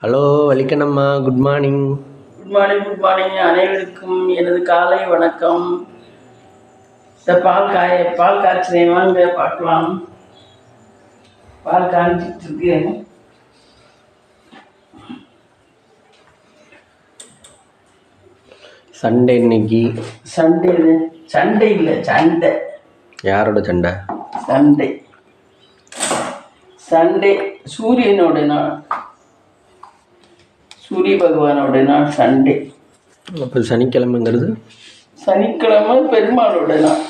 Hello வலிக்கண்ணம்மா, good morning. Good morning. Good morning. அனைவருக்கும் எனது காலை வணக்கம். இந்த பால் காய்ச்சினேன், வாங்க பார்க்கலாம். பால் காய்ச்சிட்டு இருக்கு. சண்டே இன்னைக்கு. சண்டே இல்லை, சண்டை. யாரோட சண்டை? சண்டே சூரியனோட நாள், சூரிய பகவானோட நாள் சண்டே. அப்போ சனிக்கிழமைங்கிறது? சனிக்கிழமை பெருமாளோட நாள்.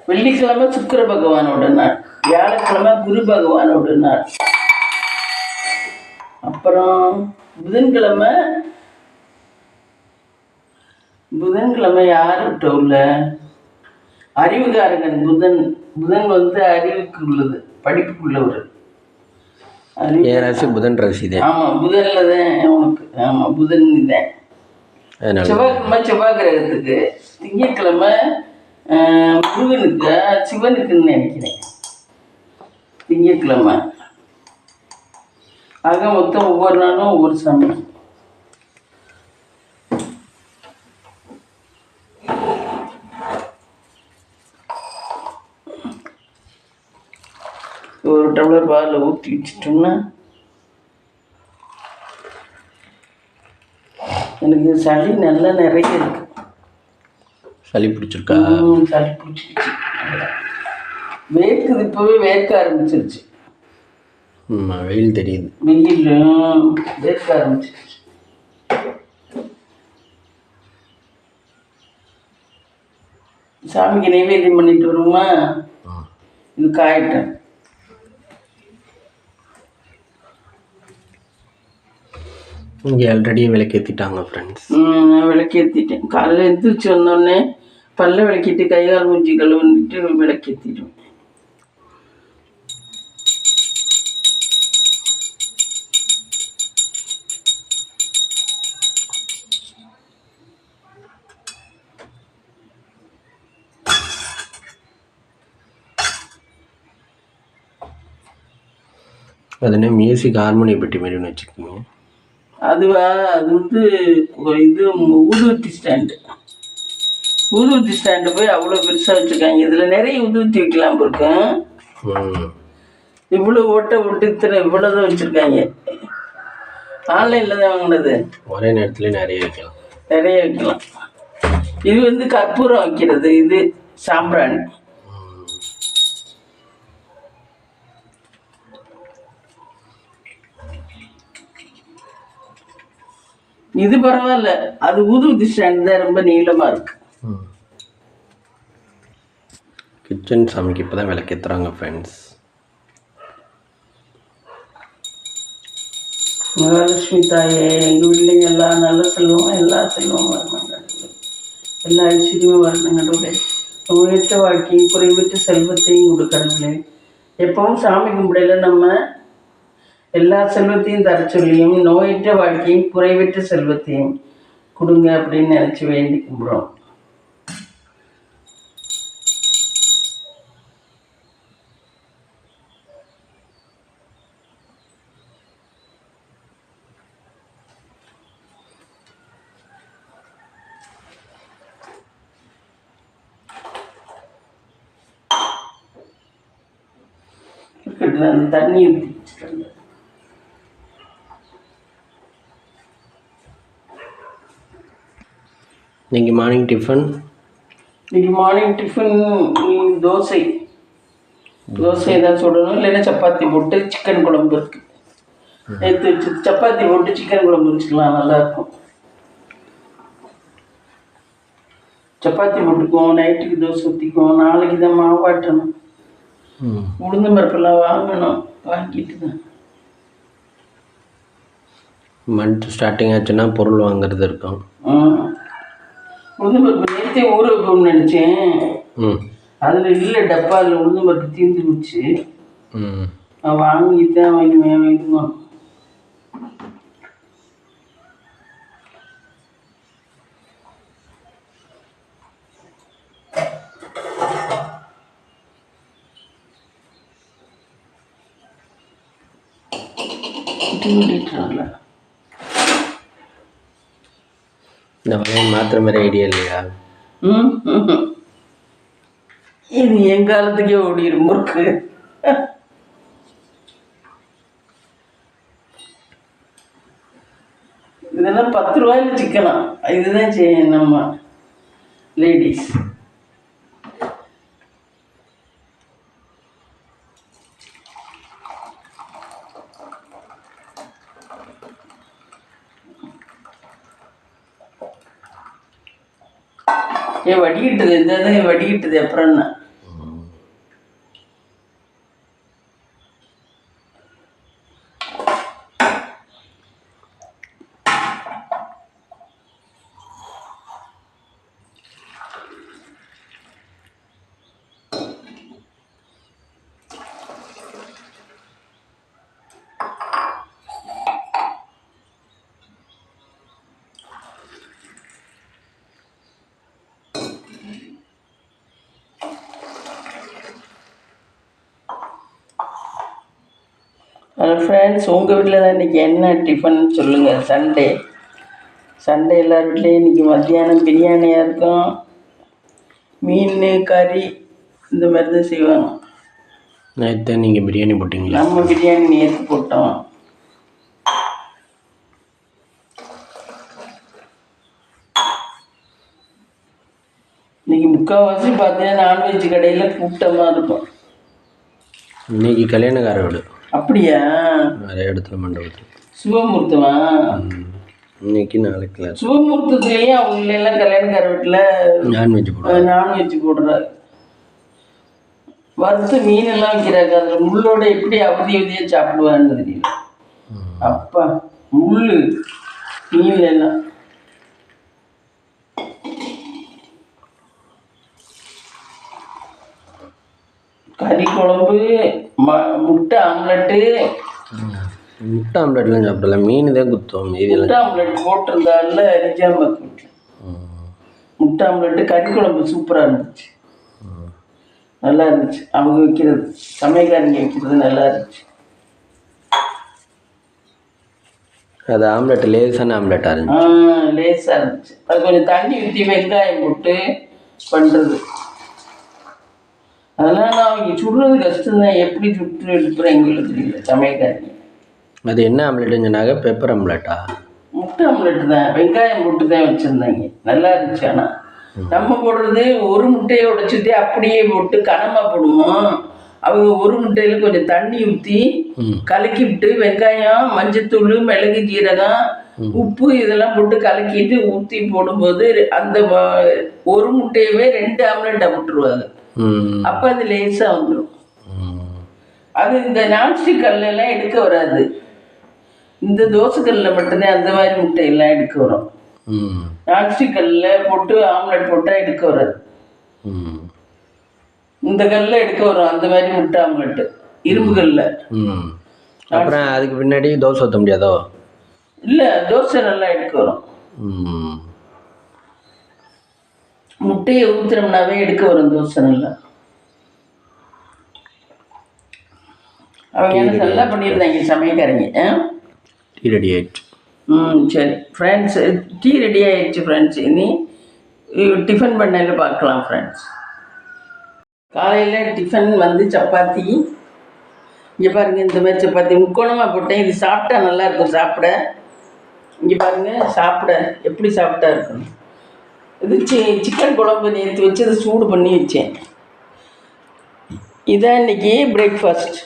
வெள்ளிக்கிழமை சுக்கிர பகவானோட நாள். வியாழக்கிழமை குரு பகவானோட நாள். அப்புறம் புதன்கிழமை யார் விட்ட உள்ள அறிவுகாரகன் புதன். புதன் அறிவுக்கு உள்ளது, படிப்புக்குள்ளவர். ராசி புதன் ராசி தான். ஆமாம், புதன்ல தான் உனக்கு. ஆமாம், புதன் தான். செவ்வாய்க்கிழமை செவ்வாய் கிரகத்துக்கு, திங்கட்கிழமை முருகனுக்கு, சிவனுக்குன்னு நினைக்கிறேன் திங்கட்கிழமை. ஆக மொத்தம் ஒவ்வொரு நாளும் ஒவ்வொரு சாமி. ஒரு டம்ளர் பாலில் ஊற்றி வச்சிட்டோம்னா, எனக்கு சளி நல்லா நிறைய இருக்கு. சளி பிடிச்சிருக்கா? சளி பிடிச்சிருச்சு, வேர்க்குது. இப்போவே வேர்க்க ஆரம்பிச்சிருச்சு. வெயில் தெரியுது. வெயில் வேர்க்க ஆரம்பிச்சிருச்சு. சாமிக்கு நைவேத்தியம் பண்ணிட்டு வருவோமா? இது காயிட்டேன். இங்கே ஆல்ரெடி விளக்கேற்றிட்டாங்க ஃப்ரெண்ட்ஸ். நான் விளக்கேற்றிட்டேன். காலையில் எந்திரிச்சு வந்தோடனே பல்ல விளக்கிட்டு, கைகால் மூஞ்சி கழுவிட்டு விளக்கேற்றிட்டோம். அதுனே மியூசிக் ஹார்மோனி பெட்டி மாதிரி ஒன்று வச்சுருக்கீங்க. அதுவா? அது இது ஊதுவத்தி ஸ்டாண்டு. ஊதுவத்தி ஸ்டாண்டு போய் அவ்வளோ பெருசாக வச்சுருக்காங்க. இதில் நிறைய ஊதுவத்தி வைக்கலாம் இருக்கும். இவ்வளோ ஓட்டை விட்டு இவ்வளோதான் வச்சுருக்காங்க. ஆன்லைனில் தான் வாங்கினது. ஒரே நேரத்தில் நிறைய வைக்கலாம். இது கற்பூரம் வைக்கிறது, இது சாம்பிராணி. இது பரவாயில்ல, அது ஊதுவத்தி ஸ்டாண்ட் தான் ரொம்ப நீளமாக இருக்கு. கிச்சன் சாமிக்கு இப்போ தான் விளக்கேற்றுறாங்க ஃப்ரெண்ட்ஸ். மகாலட்சுமி தாயே, எங்கள் வீட்டில் எல்லா நல்ல செல்வமும், எல்லா செல்வமும் வரணும் கடவுளே. எல்லா ஐஸ்வர்யமும் வரணும் கடவுளே. நோயற்ற வாழ்க்கையும் குறைவற்ற செல்வத்தையும் கொடு கடவுளே. எப்பவும் சாமி கும்பிடையில நம்ம எல்லா செல்வத்தையும் தர சொல்லியும், நோயற்ற வாழ்க்கையும் குறைவற்ற செல்வத்தையும் கொடுங்க அப்படின்னு நினச்சி வேண்டி கும்பிடுறோம். அந்த தண்ணி ஊற்றிட்டு இன்னைக்கு மார்னிங் டிஃபன் தோசை தான் சுடணும். இல்லைன்னா சப்பாத்தி போட்டு சிக்கன் குழம்பு இருக்கு, எடுத்து வச்சு சப்பாத்தி போட்டு சிக்கன் குழம்பு வச்சுக்கலாம், நல்லாயிருக்கும். சப்பாத்தி போட்டுக்குவோம், நைட்டுக்கு தோசை ஊற்றிக்குவோம். நாளைக்கு தான் மாவாட்டணும். உளுந்து பருப்பெல்லாம் வாங்கணும், வாங்கிட்டு தான். மந்த் ஸ்டார்டிங் ஆச்சுன்னா பொருள் வாங்குறது இருக்கும். உளுந்து பருப்பு நேற்றே ஊற வைப்போம்னு நினச்சேன். அதில் இல்லை, டப்பாவில் உளுந்து பருப்பு தீர்ந்து போச்சு. வாங்கி தான் வாங்கணும். கூட்டிட்டுல இந்த வளையல் மாத்திர மாதிரி ஐடியா இல்லையா? இது எங்காலத்துக்கே ஓடிடும் முறுக்கு. இதெல்லாம் 10 ரூபாயில சிக்கலாம். இதுதான் செய்யணும் நம்ம லேடிஸ். வடிகிட்டுது, இந்த வடிகிட்டுது. அப்புறம் என்ன ஹலோ ஃப்ரெண்ட்ஸ், உங்கள் வீட்டில் தான் இன்றைக்கி என்ன டிஃபன் சொல்லுங்கள். சண்டே எல்லார் வீட்லேயும் இன்றைக்கி மத்தியானம் பிரியாணியாக இருக்கும். மீன் கறி இந்த மாதிரி தான் செய்வாங்க. நேற்று நீங்கள் பிரியாணி போட்டிங்களா? நம்ம பிரியாணி நேற்று போட்டோம். இன்றைக்கி முக்கால்வாசி பார்த்தீங்கன்னா நான்வெஜ் கடையில் கூட்டமாக இருக்கும். இன்னைக்கு கல்யாணக்கார வீடு. அப்படியா? நிறைய இடத்துல மண்டபத்தில். சுபமுகூர்த்தமா? இன்னைக்கு நாளைக்கு. சுபமுகூர்த்தத்துலேயே அவங்க எல்லாம் கல்யாணக்கார வீட்டில் நான்வெஜ் போடுறாரு. வறுத்து மீன் எல்லாம் வைக்கிறாங்க. அதில் முள்ளோட எப்படி அவதியாக சாப்பிடுவான்னு தெரியல. அப்பா முள் மீன்ல எல்லாம். கறி குழம்பு, முட்டை ஆம்லெட்டு. முட்டை ஆம்லெட்லாம் சாப்பிடலாம், மீன் தான் குத்தோம். முட்டை ஆம்லெட் போட்டிருந்தால நிஜாமத் வீட்டில் முட்டை ஆம்லெட்டு கறி குழம்பு சூப்பராக இருந்துச்சு. நல்லா இருந்துச்சு. அவங்க வைக்கிறது, சமையல்காரங்க வைக்கிறது நல்லா இருந்துச்சு. அது ஆம்லெட் லேசான ஆம்லெட்டாக இருந்துச்சு. லேசாக இருந்துச்சு. அது கொஞ்சம் தண்ணி ஊற்றி வெங்காயம் போட்டு பண்ணுறது. அதெல்லாம் நான் அவங்க சுடுறது கஷ்டம்தான். எப்படி சுட்டு எடுப்புறேன் எங்களுக்கு தெரியல சமையல்காரங்க. அது என்ன ஆம்லெட்டுன்னு சொன்னாங்க? பெப்பர் ஆம்லெட்டா? முட்டை ஆம்லெட்டு தான், வெங்காயம் போட்டு தான் வச்சுருந்தாங்க. நல்லா இருந்துச்சு. ஆனால் நம்ம போடுறது ஒரு முட்டையை உடைச்சிட்டு அப்படியே போட்டு கனமாக போடுவோம். அவங்க ஒரு முட்டையில் கொஞ்சம் தண்ணி ஊற்றி கலக்கி விட்டு வெங்காயம், மஞ்சத்தூள், மிளகு, ஜீரகம், உப்பு இதெல்லாம் போட்டு கலக்கிட்டு ஊற்றி போடும்போது அந்த ஒரு முட்டையவே 2 ஆம்லெட்டாக விட்டுருவாங்க. அப்போ அது லேசாக வந்துடும். அது இந்த நான்ஸ்டிக் கல்லாம் எடுக்க வராது. இந்த தோசைக்கல்லில் மட்டும்தான் அந்த மாதிரி முட்டையெல்லாம் எடுக்க வரும். நான்ஸ்டிக் கல்லில் போட்டு ஆம்லெட் போட்டால் எடுக்க வராது. இந்த கல்லில் எடுக்க வரும் அந்த மாதிரி முட்டை ஆம்லெட்டு, இரும்பு கல்லில். அப்புறம் அதுக்கு பின்னாடி தோசை ஊற்ற முடியாதோ? இல்லை, தோசை நல்லா எடுக்க வரும். முட்டையை ஊற்றுறோம்னாவே எடுக்க வரும் தோசை நல்லா. அவங்க எனக்கு நல்லா பண்ணியிருந்தாங்க சமையல்காரங்க. டீ ரெடி ஆயிடுச்சு. சரி ஃப்ரெண்ட்ஸ், டீ ரெடி ஆயிடுச்சு ஃப்ரெண்ட்ஸ். இனி டிஃபன் பண்ணையில் பார்க்கலாம் ஃப்ரெண்ட்ஸ். காலையில் டிஃபன் வந்து சப்பாத்தி. இங்கே பாருங்கள், இந்த மாதிரி சப்பாத்தி முக்கோணமாக போட்டேன். இது சாப்பிட்டா நல்லாயிருக்கும் சாப்பிட. இங்கே பாருங்கள், சாப்பிட எப்படி சாப்பிட்டா இருக்கணும். இது சிக்கன் குழம்பு நேற்று வச்சு அதை சூடு பண்ணி வச்சேன். இதான் இன்றைக்கி பிரேக்ஃபாஸ்ட்.